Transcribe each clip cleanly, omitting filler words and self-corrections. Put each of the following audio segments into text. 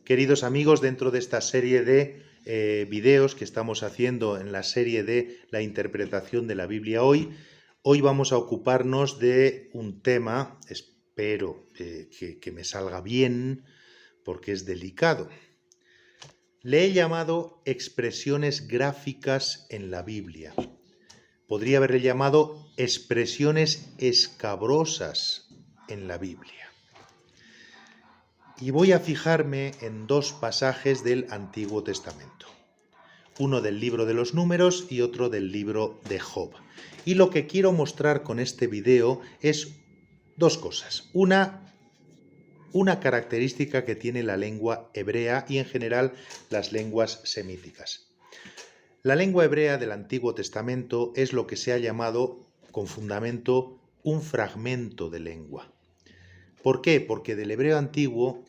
Queridos amigos, dentro de esta serie de videos que estamos haciendo en la serie de la interpretación de la Biblia hoy vamos a ocuparnos de un tema, espero que me salga bien, porque es delicado. Le he llamado expresiones gráficas en la Biblia. Podría haberle llamado expresiones escabrosas en la Biblia. Y voy a fijarme en dos pasajes del Antiguo Testamento. Uno del libro de los Números y otro del libro de Job. Y lo que quiero mostrar con este video es dos cosas. Una característica que tiene la lengua hebrea y en general las lenguas semíticas. La lengua hebrea del Antiguo Testamento es lo que se ha llamado, con fundamento, un fragmento de lengua. ¿Por qué? Porque del hebreo antiguo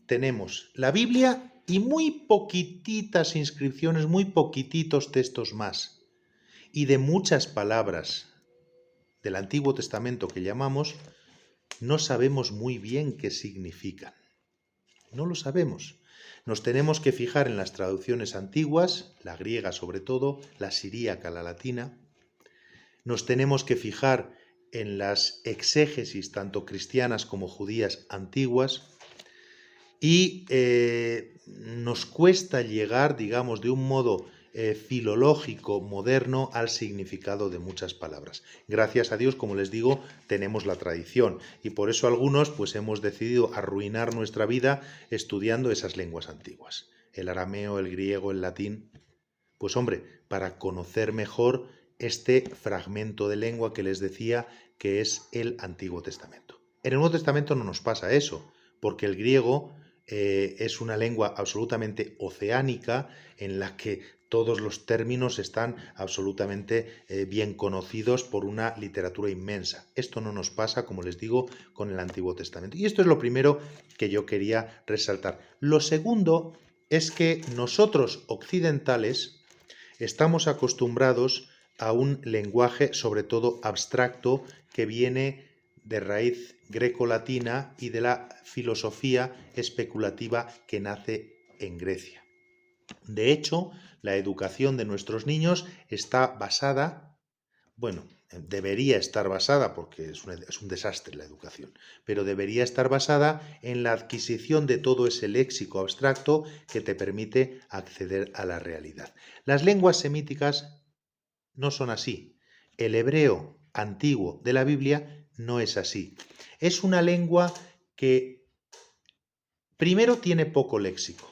tenemos la Biblia y muy poquititas inscripciones, muy poquititos textos más. Y de muchas palabras del Antiguo Testamento que llamamos, no sabemos muy bien qué significan. No lo sabemos. Nos tenemos que fijar en las traducciones antiguas, la griega sobre todo, la siríaca, la latina. Nos tenemos que fijar en las exégesis tanto cristianas como judías antiguas y nos cuesta llegar, digamos, de un modo filológico moderno al significado de muchas palabras. Gracias a Dios, como les digo, tenemos la tradición y por eso algunos pues hemos decidido arruinar nuestra vida estudiando esas lenguas antiguas, el arameo, el griego, el latín. Pues hombre, para conocer mejor este fragmento de lengua que les decía que es el Antiguo Testamento. En el Nuevo Testamento no nos pasa eso, porque el griego es una lengua absolutamente oceánica en la que todos los términos están absolutamente bien conocidos por una literatura inmensa. Esto no nos pasa, como les digo, con el Antiguo Testamento. Y esto es lo primero que yo quería resaltar. Lo segundo es que nosotros occidentales estamos acostumbrados a un lenguaje, sobre todo abstracto, que viene de raíz greco-latina y de la filosofía especulativa que nace en Grecia. De hecho, la educación de nuestros niños está basada, bueno, debería estar basada, porque es un desastre la educación, pero debería estar basada en la adquisición de todo ese léxico abstracto que te permite acceder a la realidad. Las lenguas semíticas no son así. El hebreo antiguo de la Biblia no es así. Es una lengua que primero tiene poco léxico.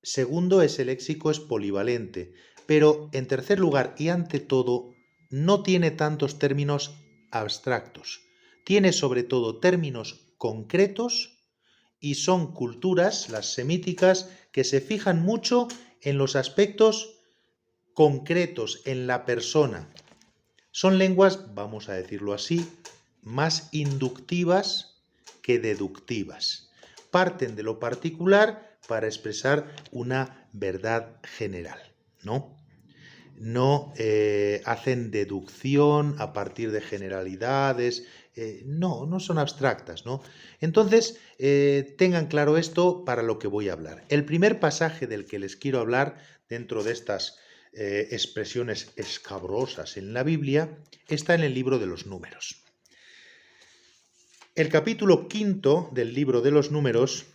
Segundo, ese léxico es polivalente. Pero en tercer lugar y ante todo, no tiene tantos términos abstractos. Tiene sobre todo términos concretos y son culturas, las semíticas, que se fijan mucho en los aspectos concretos, en la persona. Son lenguas, vamos a decirlo así, más inductivas que deductivas. Parten de lo particular para expresar una verdad general, ¿no? No hacen deducción a partir de generalidades, no son abstractas, ¿no? Entonces, tengan claro esto para lo que voy a hablar. El primer pasaje del que les quiero hablar dentro de estas expresiones escabrosas en la Biblia está en el libro de los Números. El capítulo 5 del libro de los Números,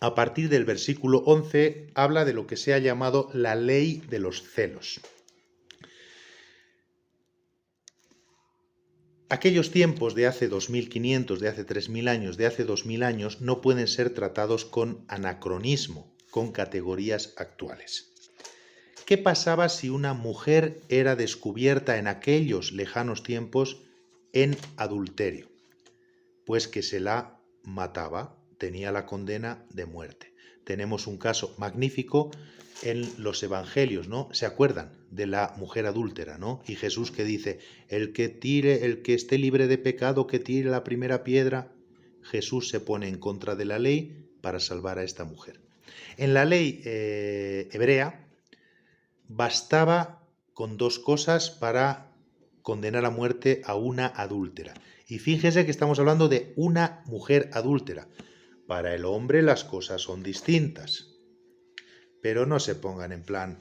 a partir del versículo 11, habla de lo que se ha llamado la ley de los celos. Aquellos tiempos de hace 2500, de hace 3000 años, de hace 2000 años, no pueden ser tratados con anacronismo, con categorías actuales. ¿Qué pasaba si una mujer era descubierta en aquellos lejanos tiempos en adulterio? Pues que se la mataba, tenía la condena de muerte. Tenemos un caso magnífico en los evangelios, ¿no? ¿Se acuerdan de la mujer adúltera, ¿no? Y Jesús que dice, el que esté libre de pecado, que tire la primera piedra. Jesús se pone en contra de la ley para salvar a esta mujer. En la ley hebrea bastaba con dos cosas para condenar a muerte a una adúltera. Y fíjese que estamos hablando de una mujer adúltera. Para el hombre las cosas son distintas. Pero no se pongan en plan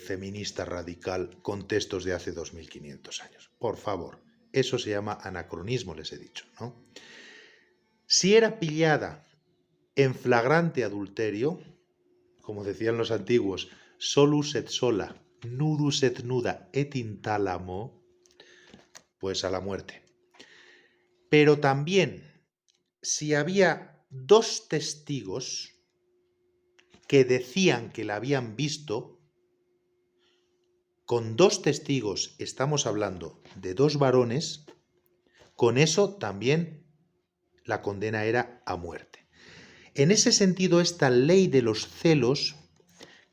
feminista radical con textos de hace 2500 años. Por favor, eso se llama anacronismo, les he dicho, ¿no? Si era pillada en flagrante adulterio, como decían los antiguos, solus et sola, nudus et nuda et in tálamo, pues a la muerte. Pero también, si había dos testigos que decían que la habían visto, con dos testigos estamos hablando de dos varones, con eso también la condena era a muerte. En ese sentido, esta ley de los celos,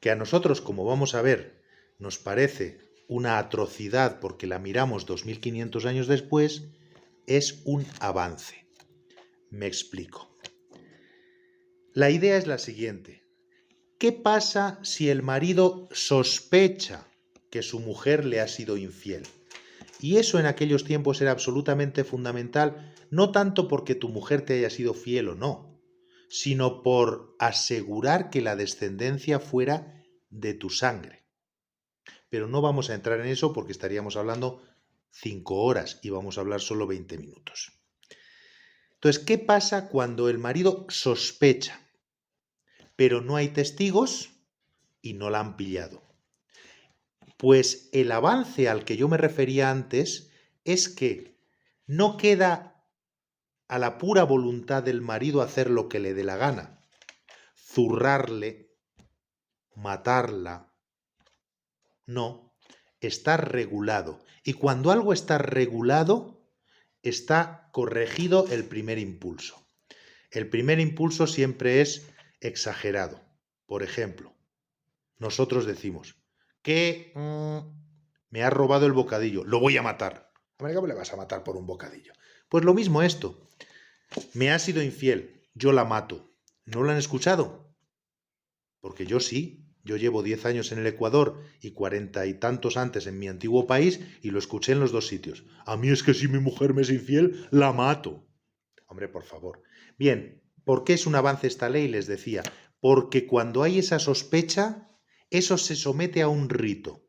que a nosotros, como vamos a ver, nos parece una atrocidad porque la miramos 2500 años después, es un avance. Me explico. La idea es la siguiente. ¿Qué pasa si el marido sospecha que su mujer le ha sido infiel? Y eso en aquellos tiempos era absolutamente fundamental, no tanto porque tu mujer te haya sido fiel o no, sino por asegurar que la descendencia fuera de tu sangre. Pero no vamos a entrar en eso porque estaríamos hablando 5 horas y vamos a hablar solo 20 minutos. Entonces, ¿qué pasa cuando el marido sospecha, pero no hay testigos y no la han pillado? Pues el avance al que yo me refería antes es que no queda a la pura voluntad del marido hacer lo que le dé la gana, zurrarle, matarla. No, está regulado. Y cuando algo está regulado, está corregido el primer impulso. El primer impulso siempre es exagerado. Por ejemplo, nosotros decimos que me ha robado el bocadillo, lo voy a matar. ¿Cómo le vas a matar por un bocadillo? Pues lo mismo esto. Me ha sido infiel, yo la mato. ¿No lo han escuchado? Porque yo sí. Yo llevo 10 años en el Ecuador y 40 y tantos antes en mi antiguo país y lo escuché en los dos sitios. A mí es que si mi mujer me es infiel, la mato. Hombre, por favor. Bien, ¿por qué es un avance esta ley? Les decía, porque cuando hay esa sospecha, eso se somete a un rito.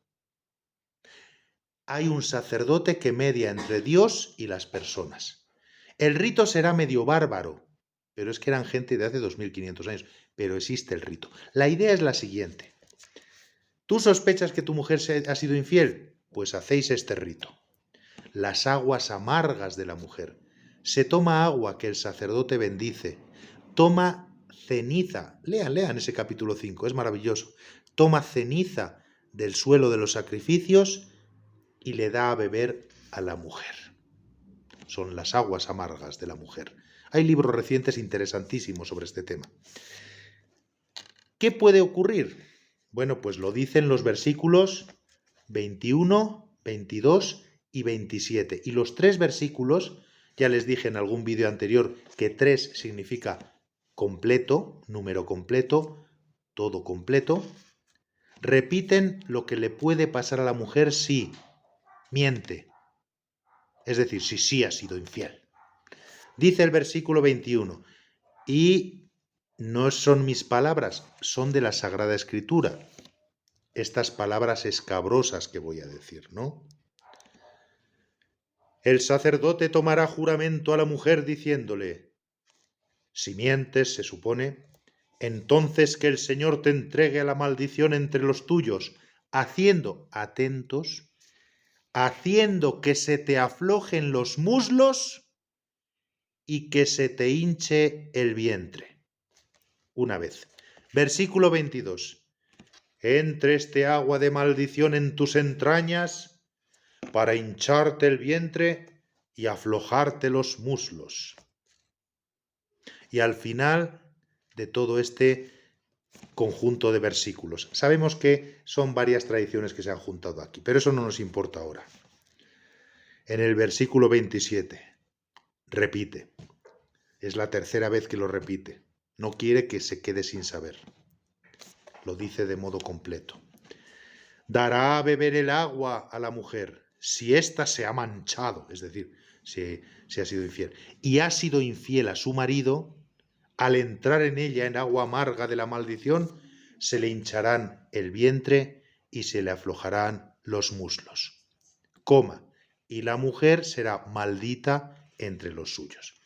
Hay un sacerdote que media entre Dios y las personas. El rito será medio bárbaro, pero es que eran gente de hace 2500 años, pero existe el rito. La idea es la siguiente. ¿Tú sospechas que tu mujer ha sido infiel? Pues hacéis este rito. Las aguas amargas de la mujer. Se toma agua que el sacerdote bendice. Toma ceniza. Lean ese capítulo 5, es maravilloso. Toma ceniza del suelo de los sacrificios y le da a beber a la mujer. Son las aguas amargas de la mujer. Hay libros recientes interesantísimos sobre este tema. ¿Qué puede ocurrir? Bueno, pues lo dicen los versículos 21, 22 y 27. Y los 3 versículos, ya les dije en algún vídeo anterior que 3 significa completo, número completo, todo completo, repiten lo que le puede pasar a la mujer si miente. Es decir, si sí ha sido infiel. Dice el versículo 21, y no son mis palabras, son de la Sagrada Escritura. Estas palabras escabrosas que voy a decir, ¿no? El sacerdote tomará juramento a la mujer diciéndole, si mientes, se supone, entonces que el Señor te entregue a la maldición entre los tuyos, haciendo, atentos, haciendo que se te aflojen los muslos y que se te hinche el vientre. Una vez. Versículo 22. Entre este agua de maldición en tus entrañas para hincharte el vientre y aflojarte los muslos. Y al final de todo este conjunto de versículos. Sabemos que son varias tradiciones que se han juntado aquí, pero eso no nos importa ahora. En el versículo 27, repite. Es la tercera vez que lo repite. No quiere que se quede sin saber. Lo dice de modo completo. Dará a beber el agua a la mujer si ésta se ha manchado, es decir, si ha sido infiel, y ha sido infiel a su marido, al entrar en ella en agua amarga de la maldición, se le hincharán el vientre y se le aflojarán los muslos. Coma, y la mujer será maldita entre los suyos.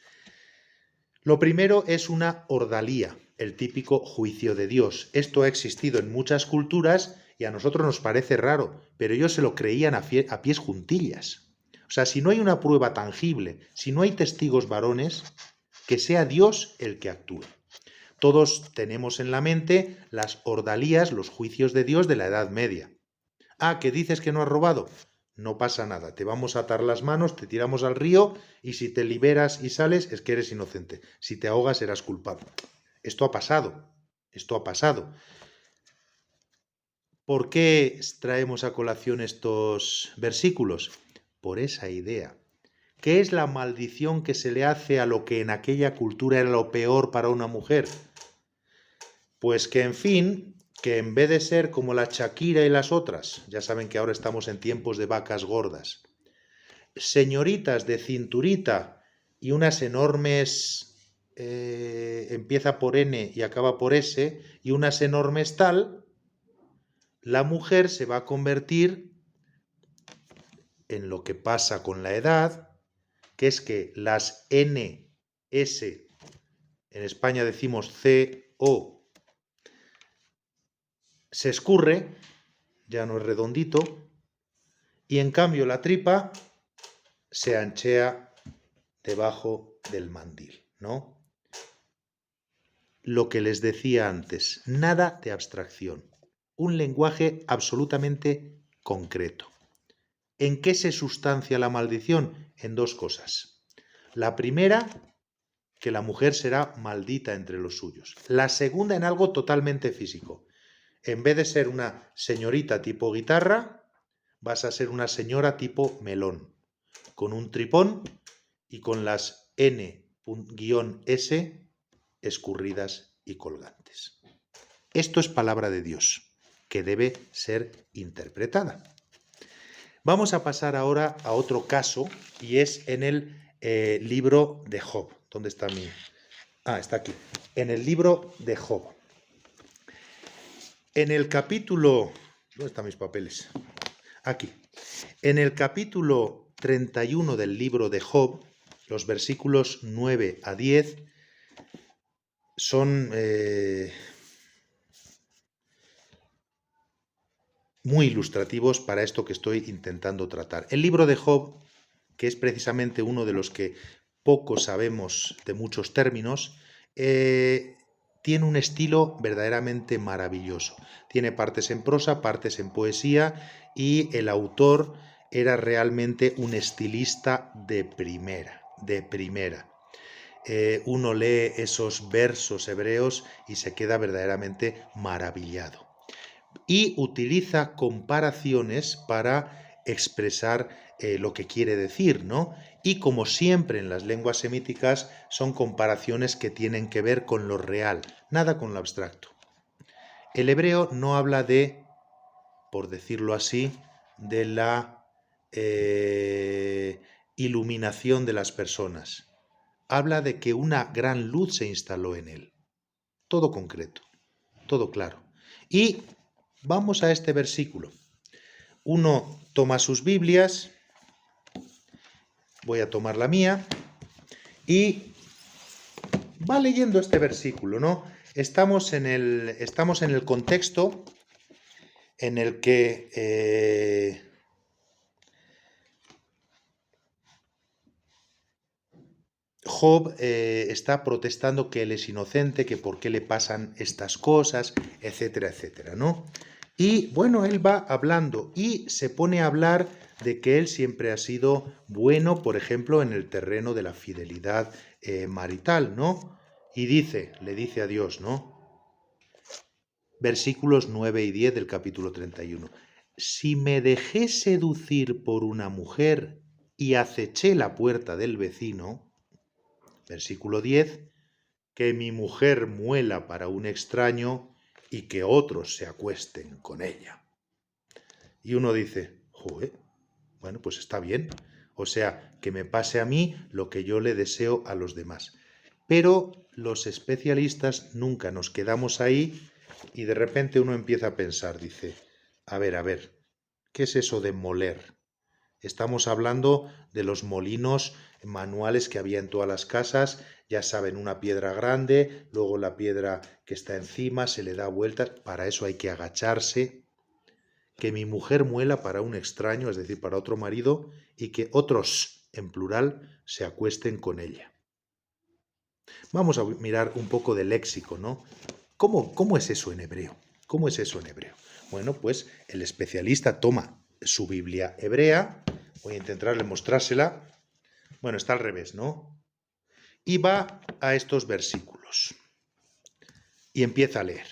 Lo primero es una ordalía, el típico juicio de Dios. Esto ha existido en muchas culturas y a nosotros nos parece raro, pero ellos se lo creían a pies juntillas. O sea, si no hay una prueba tangible, si no hay testigos varones, que sea Dios el que actúe. Todos tenemos en la mente las ordalías, los juicios de Dios de la Edad Media. Ah, ¿que dices que no has robado? No pasa nada, te vamos a atar las manos, te tiramos al río y si te liberas y sales es que eres inocente. Si te ahogas serás culpable. Esto ha pasado, esto ha pasado. ¿Por qué traemos a colación estos versículos? Por esa idea. ¿Qué es la maldición que se le hace a lo que en aquella cultura era lo peor para una mujer? Pues que, en fin, que en vez de ser como la Shakira y las otras, ya saben que ahora estamos en tiempos de vacas gordas, señoritas de cinturita y unas enormes, empieza por N y acaba por S, y unas enormes tal, la mujer se va a convertir en lo que pasa con la edad, que es que las N, S, en España decimos C, O, se escurre, ya no es redondito, y en cambio la tripa se anchea debajo del mandil, ¿no? Lo que les decía antes, nada de abstracción, un lenguaje absolutamente concreto. ¿En qué se sustancia la maldición? En dos cosas. La primera, que la mujer será maldita entre los suyos. La segunda, en algo totalmente físico. En vez de ser una señorita tipo guitarra, vas a ser una señora tipo melón, con un tripón y con las N-S escurridas y colgantes. Esto es palabra de Dios, que debe ser interpretada. Vamos a pasar ahora a otro caso, y es en el libro de Job. ¿Dónde está mi...? Ah, está aquí. En el libro de Job. En el capítulo... ¿Dónde están mis papeles? Aquí. En el capítulo 31 del libro de Job, los versículos 9 a 10 son muy ilustrativos para esto que estoy intentando tratar. El libro de Job, que es precisamente uno de los que poco sabemos de muchos términos, tiene un estilo verdaderamente maravilloso. Tiene partes en prosa, partes en poesía, y el autor era realmente un estilista de primera, de primera. Uno lee esos versos hebreos y se queda verdaderamente maravillado. Y utiliza comparaciones para expresar lo que quiere decir, ¿no? Y como siempre en las lenguas semíticas, son comparaciones que tienen que ver con lo real, nada con lo abstracto. El hebreo no habla de, por decirlo así, de la iluminación de las personas. Habla de que una gran luz se instaló en él. Todo concreto, todo claro. Y vamos a este versículo. Uno toma sus Biblias, voy a tomar la mía, y va leyendo este versículo, ¿no? Estamos en el contexto en el que Job está protestando que él es inocente, que por qué le pasan estas cosas, etcétera, etcétera, ¿no? Y bueno, él va hablando y se pone a hablar de que él siempre ha sido bueno, por ejemplo, en el terreno de la fidelidad marital, ¿no? Y le dice a Dios, ¿no? Versículos 9 y 10 del capítulo 31. Si me dejé seducir por una mujer y aceché la puerta del vecino, versículo 10, que mi mujer muela para un extraño y que otros se acuesten con ella. Y uno dice, joder, bueno, pues está bien. O sea, que me pase a mí lo que yo le deseo a los demás. Pero los especialistas nunca nos quedamos ahí y de repente uno empieza a pensar, dice, a ver, ¿qué es eso de moler? Estamos hablando de los molinos manuales que había en todas las casas, ya saben, una piedra grande, luego la piedra que está encima se le da vueltas, para eso hay que agacharse, que mi mujer muela para un extraño, es decir, para otro marido, y que otros, en plural, se acuesten con ella. Vamos a mirar un poco de léxico, ¿no? ¿Cómo es eso en hebreo? ¿Cómo es eso en hebreo? Bueno, pues el especialista toma su Biblia hebrea, voy a intentarle mostrársela, bueno, está al revés, ¿no? Y va a estos versículos y empieza a leer.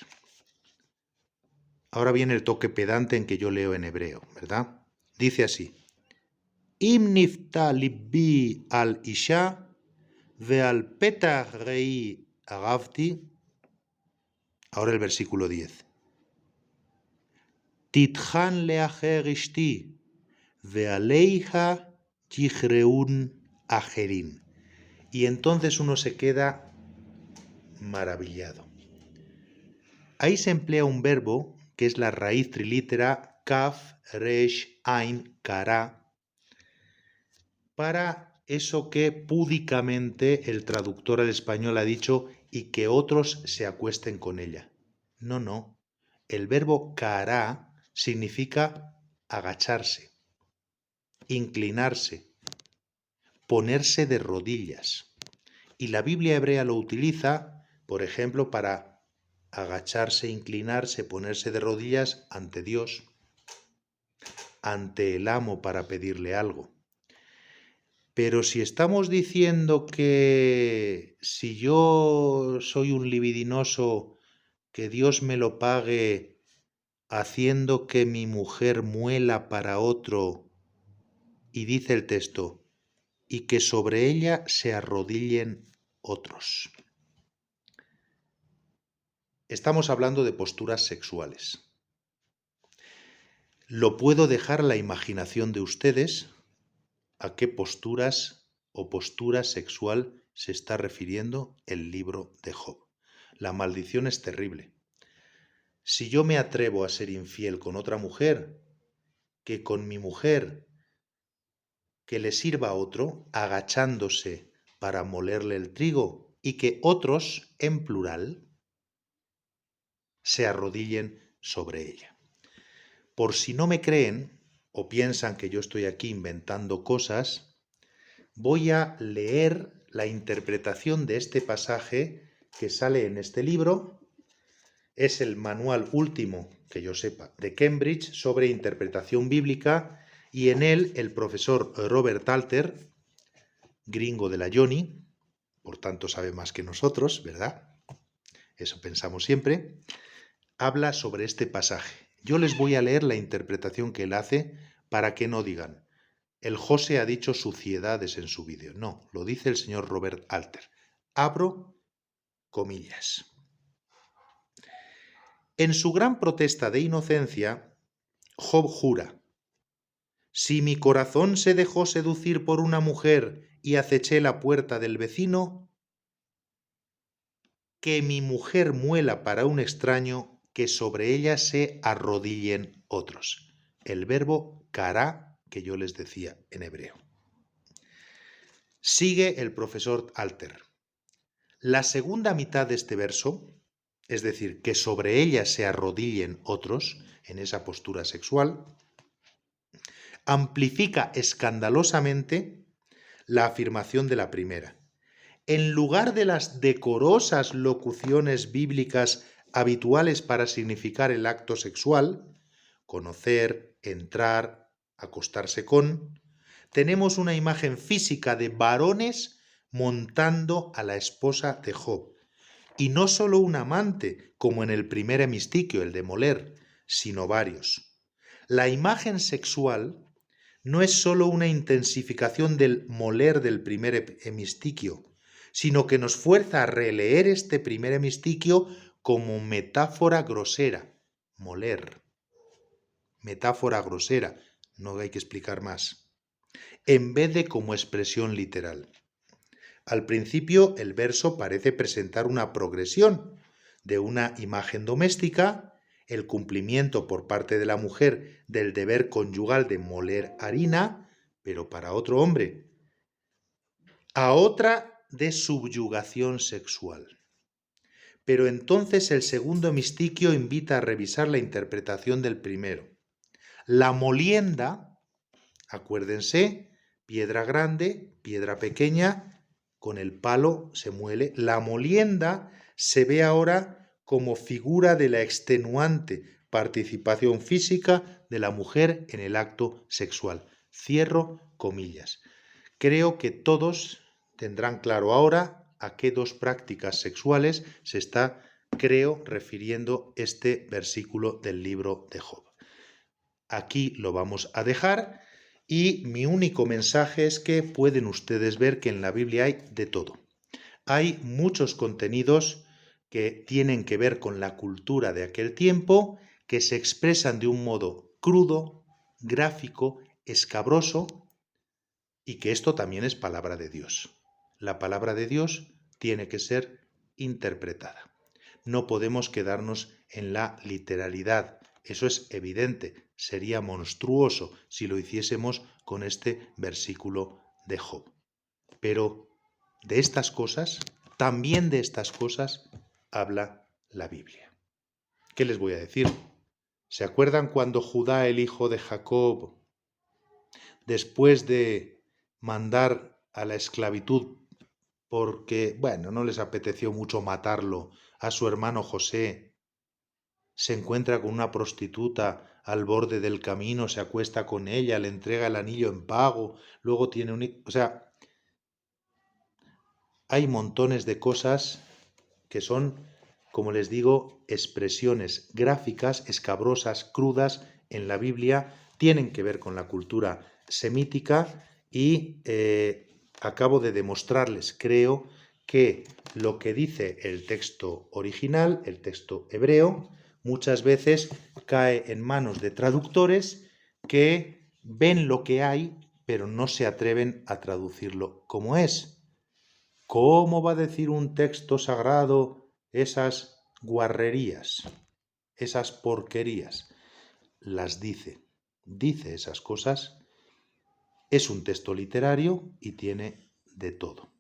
Ahora viene el toque pedante en que yo leo en hebreo, ¿verdad? Dice así: Im nifta libbi al isha ve'al petach rei agavti. Ahora el versículo 10. Titchan leacher ishti ve'aleija yichreun ajerin. Y entonces uno se queda maravillado. Ahí se emplea un verbo que es la raíz trilítera kaf, resh, ain, kara, para eso que púdicamente el traductor al español ha dicho y que otros se acuesten con ella. No. El verbo kara significa agacharse, inclinarse, ponerse de rodillas. Y la Biblia hebrea lo utiliza, por ejemplo, para agacharse, inclinarse, ponerse de rodillas ante Dios, ante el amo para pedirle algo. Pero si estamos diciendo que si yo soy un libidinoso, que Dios me lo pague haciendo que mi mujer muela para otro, y dice el texto, y que sobre ella se arrodillen otros. Estamos hablando de posturas sexuales. Lo puedo dejar a la imaginación de ustedes a qué posturas o postura sexual se está refiriendo el libro de Job. La maldición es terrible. Si yo me atrevo a ser infiel con otra mujer, que con mi mujer que le sirva a otro, agachándose para molerle el trigo, y que otros, en plural, se arrodillen sobre ella. Por si no me creen o piensan que yo estoy aquí inventando cosas, voy a leer la interpretación de este pasaje que sale en este libro. Es el manual último, que yo sepa, de Cambridge sobre interpretación bíblica, y en él el profesor Robert Alter, gringo de la Johnny, por tanto sabe más que nosotros, ¿verdad? Eso pensamos siempre, habla sobre este pasaje. Yo les voy a leer la interpretación que él hace para que no digan, el José ha dicho suciedades en su vídeo. No, lo dice el señor Robert Alter. Abro comillas. En su gran protesta de inocencia, Job jura: si mi corazón se dejó seducir por una mujer y aceché la puerta del vecino, que mi mujer muela para un extraño, que sobre ella se arrodillen otros. El verbo kará que yo les decía en hebreo. Sigue el profesor Alter. La segunda mitad de este verso, es decir, que sobre ella se arrodillen otros en esa postura sexual, amplifica escandalosamente la afirmación de la primera. En lugar de las decorosas locuciones bíblicas habituales para significar el acto sexual, conocer, entrar, acostarse con, tenemos una imagen física de varones montando a la esposa de Job. Y no solo un amante, como en el primer hemistiquio, el de moler, sino varios. La imagen sexual no es solo una intensificación del moler del primer hemistiquio, sino que nos fuerza a releer este primer hemistiquio como metáfora grosera, moler. Metáfora grosera, no hay que explicar más, en vez de como expresión literal. Al principio el verso parece presentar una progresión de una imagen doméstica, el cumplimiento por parte de la mujer del deber conyugal de moler harina, pero para otro hombre, a otra de subyugación sexual. Pero entonces el segundo mistiquio invita a revisar la interpretación del primero. La molienda, acuérdense, piedra grande, piedra pequeña, con el palo se muele. La molienda se ve ahora como figura de la extenuante participación física de la mujer en el acto sexual. Cierro comillas. Creo que todos tendrán claro ahora a qué dos prácticas sexuales se está, creo, refiriendo este versículo del libro de Job. Aquí lo vamos a dejar y mi único mensaje es que pueden ustedes ver que en la Biblia hay de todo. Hay muchos contenidos que tienen que ver con la cultura de aquel tiempo, que se expresan de un modo crudo, gráfico, escabroso, y que esto también es palabra de Dios. La palabra de Dios tiene que ser interpretada. No podemos quedarnos en la literalidad. Eso es evidente. Sería monstruoso si lo hiciésemos con este versículo de Job. Pero de estas cosas, también de estas cosas, habla la Biblia. ¿Qué les voy a decir? ¿Se acuerdan cuando Judá, el hijo de Jacob, después de mandar a la esclavitud porque, bueno, no les apeteció mucho matarlo, a su hermano José, se encuentra con una prostituta al borde del camino, se acuesta con ella, le entrega el anillo en pago, luego tiene un... O sea, hay montones de cosas que son, como les digo, expresiones gráficas, escabrosas, crudas en la Biblia, tienen que ver con la cultura semítica y acabo de demostrarles, creo, que lo que dice el texto original, el texto hebreo, muchas veces cae en manos de traductores que ven lo que hay, pero no se atreven a traducirlo como es. ¿Cómo va a decir un texto sagrado esas guarrerías, esas porquerías? Las dice esas cosas. Es un texto literario y tiene de todo.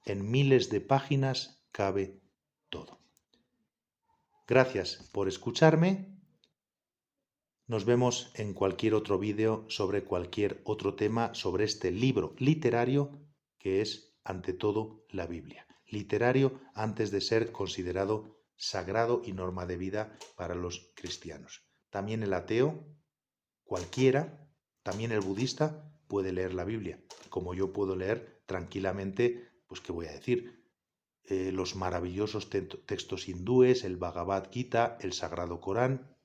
En miles de páginas cabe todo. Gracias por escucharme. Nos vemos en cualquier otro vídeo sobre cualquier otro tema, sobre este libro literario que es, ante todo, la Biblia. Literario antes de ser considerado sagrado y norma de vida para los cristianos. También el ateo, cualquiera, también el budista puede leer la Biblia, como yo puedo leer tranquilamente, pues qué voy a decir, los maravillosos textos hindúes, el Bhagavad Gita, el Sagrado Corán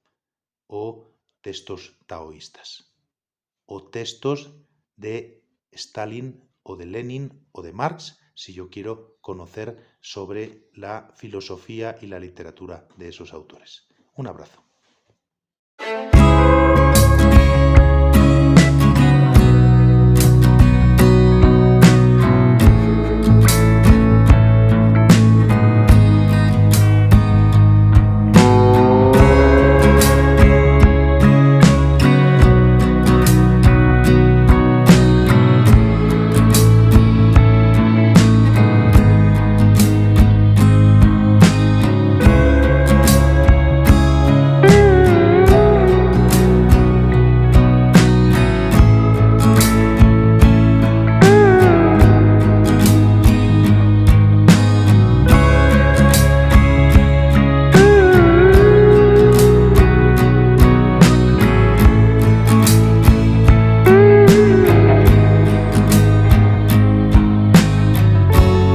o textos taoístas o textos de Stalin o de Lenin o de Marx si yo quiero conocer sobre la filosofía y la literatura de esos autores. Un abrazo.